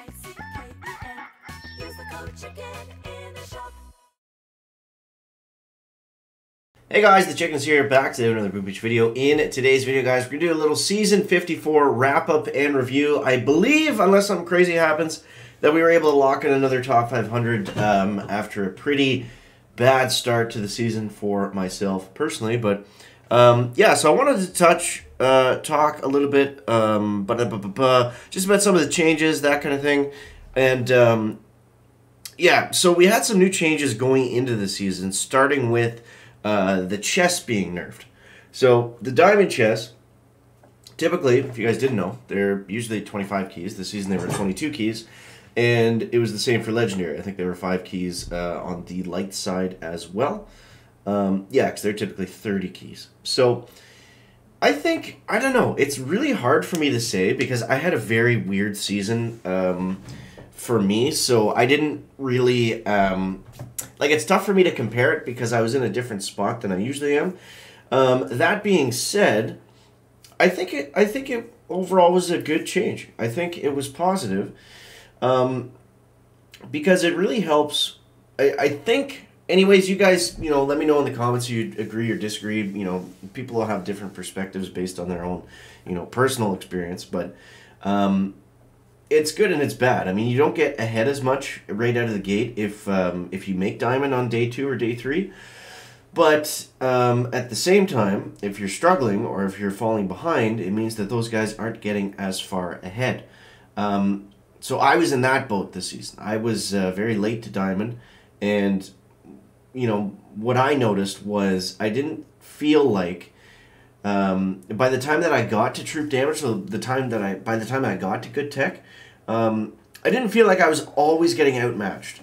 Use the code CHICKEN in the shop. Hey guys, the Chickens here, back to another Boom Beach video. In today's video, guys, we're going to do a little Season 54 wrap-up and review. I believe, unless something crazy happens, that we were able to lock in another top 500 after a pretty bad start to the season for myself personally. But, yeah, so I wanted to talk a little bit just about some of the changes, that kind of thing. And, yeah, so we had some new changes going into the season, starting with the chests being nerfed. So the diamond chests, typically, if you guys didn't know, they're usually 25 keys. This season they were 22 keys, and it was the same for legendary. I think they were 5 keys on the light side as well. Yeah, because they're typically 30 keys. So I think, I don't know, it's really hard for me to say because I had a very weird season for me, so I didn't really like, it's tough for me to compare it because I was in a different spot than I usually am. That being said, I think it overall was a good change. I think it was positive because it really helps. I think, anyways, you guys, you know, let me know in the comments if you agree or disagree. You know, people will have different perspectives based on their own, you know, personal experience, but it's good and it's bad. I mean, you don't get ahead as much right out of the gate if you make diamond on day 2 or day 3. But at the same time, if you're struggling or if you're falling behind, it means that those guys aren't getting as far ahead. So I was in that boat this season. I was very late to diamond, and you know what I noticed was I didn't feel like by the time that I got to troop damage, so by the time I got to good tech, I didn't feel like I was always getting outmatched.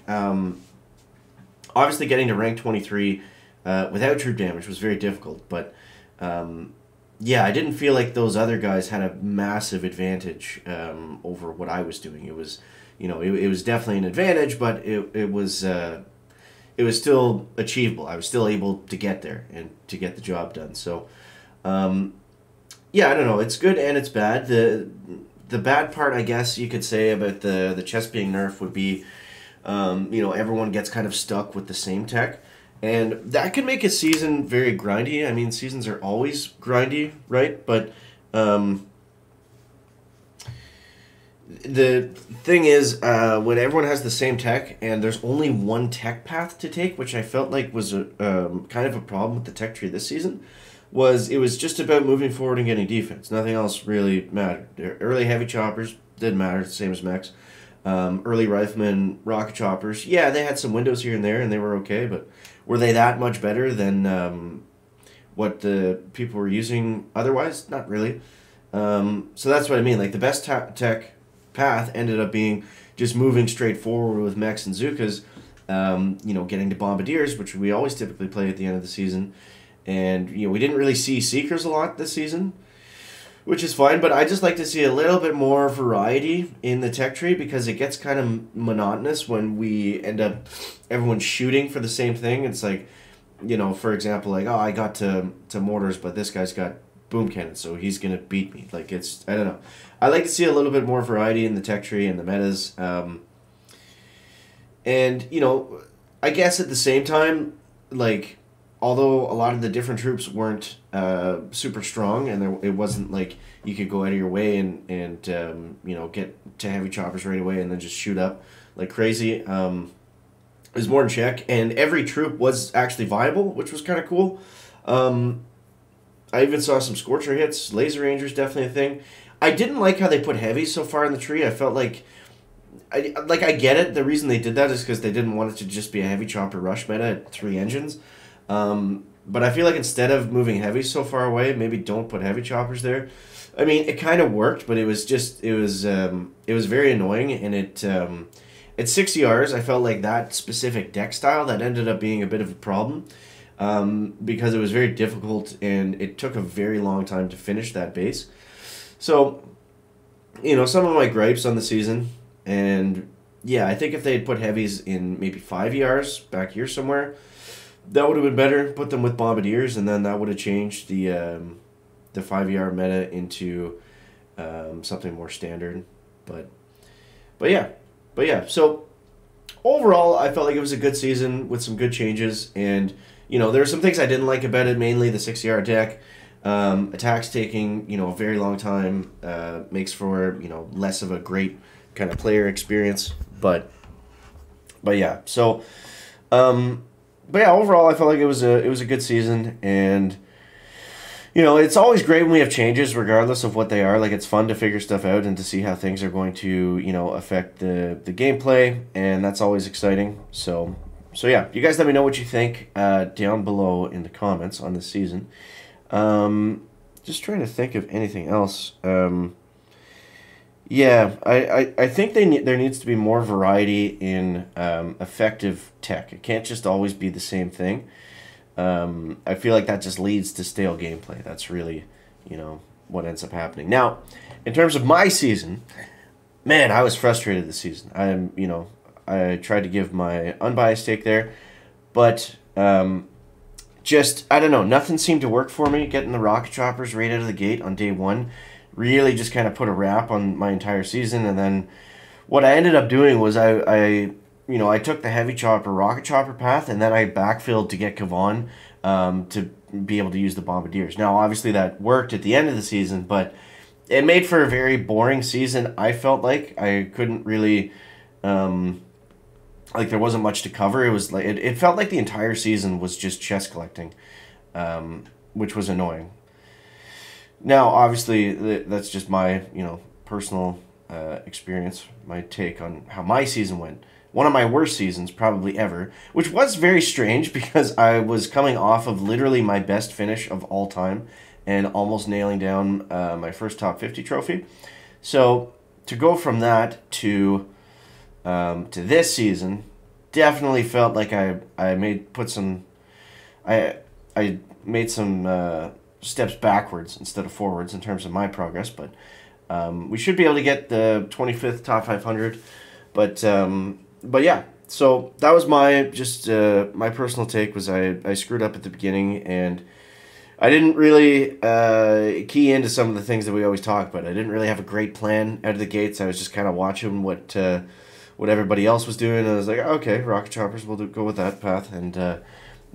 Obviously, getting to rank 23 without troop damage was very difficult, but yeah, I didn't feel like those other guys had a massive advantage over what I was doing. It was, you know, it was definitely an advantage, but it was still achievable. I was still able to get there and to get the job done. So, yeah, I don't know. It's good and it's bad. The bad part, I guess you could say, about the chest being nerfed would be, you know, everyone gets kind of stuck with the same tech. And that can make a season very grindy. I mean, seasons are always grindy, right? But the thing is, when everyone has the same tech and there's only one tech path to take, which I felt like was a kind of a problem with the tech tree this season, it was just about moving forward and getting defense. Nothing else really mattered. The early heavy choppers didn't matter, same as mechs. Early riflemen, rocket choppers, yeah, they had some windows here and there, and they were okay, but were they that much better than what the people were using otherwise? Not really. So that's what I mean. Like, the best tech path ended up being just moving straight forward with mechs and Zookas, you know, getting to bombardiers, which we always typically play at the end of the season. And, you know, we didn't really see Seekers a lot this season, which is fine, but I just like to see a little bit more variety in the tech tree because it gets kind of monotonous when we end up everyone shooting for the same thing. It's like, you know, for example, like, oh, I got to mortars, but this guy's got boom cannons, so he's going to beat me. Like, it's, I don't know. I like to see a little bit more variety in the tech tree and the metas. And, you know, I guess at the same time, like, although a lot of the different troops weren't super strong, and it wasn't like you could go out of your way and you know, get to heavy choppers right away and then just shoot up like crazy, it was more in check, and every troop was actually viable, which was kind of cool. I even saw some Scorcher hits. Laser Ranger's definitely a thing. I didn't like how they put heavies so far in the tree. I felt like I get it. The reason they did that is because they didn't want it to just be a heavy chopper rush meta at 3 engines. But I feel like instead of moving heavy so far away, maybe don't put heavy choppers there. I mean, it kind of worked, but it was very annoying, and at 60 Rs, I felt like that specific deck style that ended up being a bit of a problem, because it was very difficult and it took a very long time to finish that base. So, you know, some of my gripes on the season, and yeah, I think if they had put heavies in maybe 5 ERs back here somewhere, that would have been better. Put them with bombardiers, and then that would have changed the 5 ER meta into something more standard. But yeah. So overall, I felt like it was a good season with some good changes, and there are some things I didn't like about it. Mainly the 60-yard deck. Attacks taking a very long time makes for less of a great kind of player experience. But yeah, so but yeah, overall I felt like it was a good season, and it's always great when we have changes, regardless of what they are. Like, it's fun to figure stuff out and to see how things are going to affect the gameplay, and that's always exciting. So yeah, you guys let me know what you think down below in the comments on this season. Just trying to think of anything else. Yeah, I think there needs to be more variety in effective tech. It can't just always be the same thing. I feel like that just leads to stale gameplay. That's really, what ends up happening. Now, in terms of my season, man, I was frustrated this season. I tried to give my unbiased take there, but just, I don't know, nothing seemed to work for me. Getting the rocket choppers right out of the gate on day one really just kind of put a wrap on my entire season. And then what I ended up doing was I took the heavy chopper, rocket chopper path, and then I backfilled to get Kavan to be able to use the bombardiers. Now, obviously, that worked at the end of the season, but it made for a very boring season. I felt like I couldn't really, like, there wasn't much to cover. It was like it felt like the entire season was just chest collecting, which was annoying. Now, obviously, that's just my personal experience, my take on how my season went. One of my worst seasons probably ever, which was very strange because I was coming off of literally my best finish of all time and almost nailing down my first top 50 trophy. So to go from that to this season, definitely felt like I made some steps backwards instead of forwards in terms of my progress. But we should be able to get the 25th top 500. But yeah, so that was my my personal take. Was I screwed up at the beginning, and I didn't really key into some of the things that we always talk about. I didn't really have a great plan out of the gates. I was just kind of watching what everybody else was doing, and I was like, okay, rocket choppers, we'll go with that path. And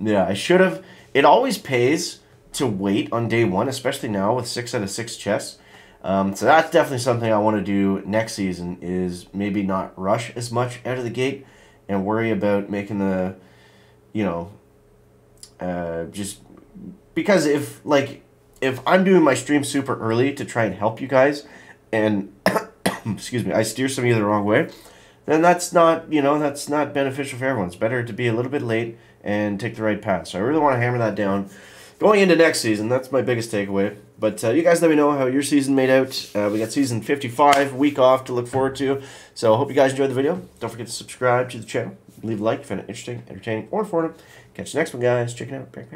yeah, I should have. It always pays to wait on day one, especially now with 6 out of 6 chests. So that's definitely something I want to do next season, is maybe not rush as much out of the gate and worry about making the, just because if I'm doing my stream super early to try and help you guys, and excuse me, I steer some of you the wrong way, then that's not beneficial for everyone. It's better to be a little bit late and take the right path. So I really want to hammer that down going into next season. That's my biggest takeaway. But you guys let me know how your season made out. We got season 55, week off to look forward to. So I hope you guys enjoyed the video. Don't forget to subscribe to the channel. Leave a like if you find it interesting, entertaining, or informative. Catch you next one, guys. Check it out. Back.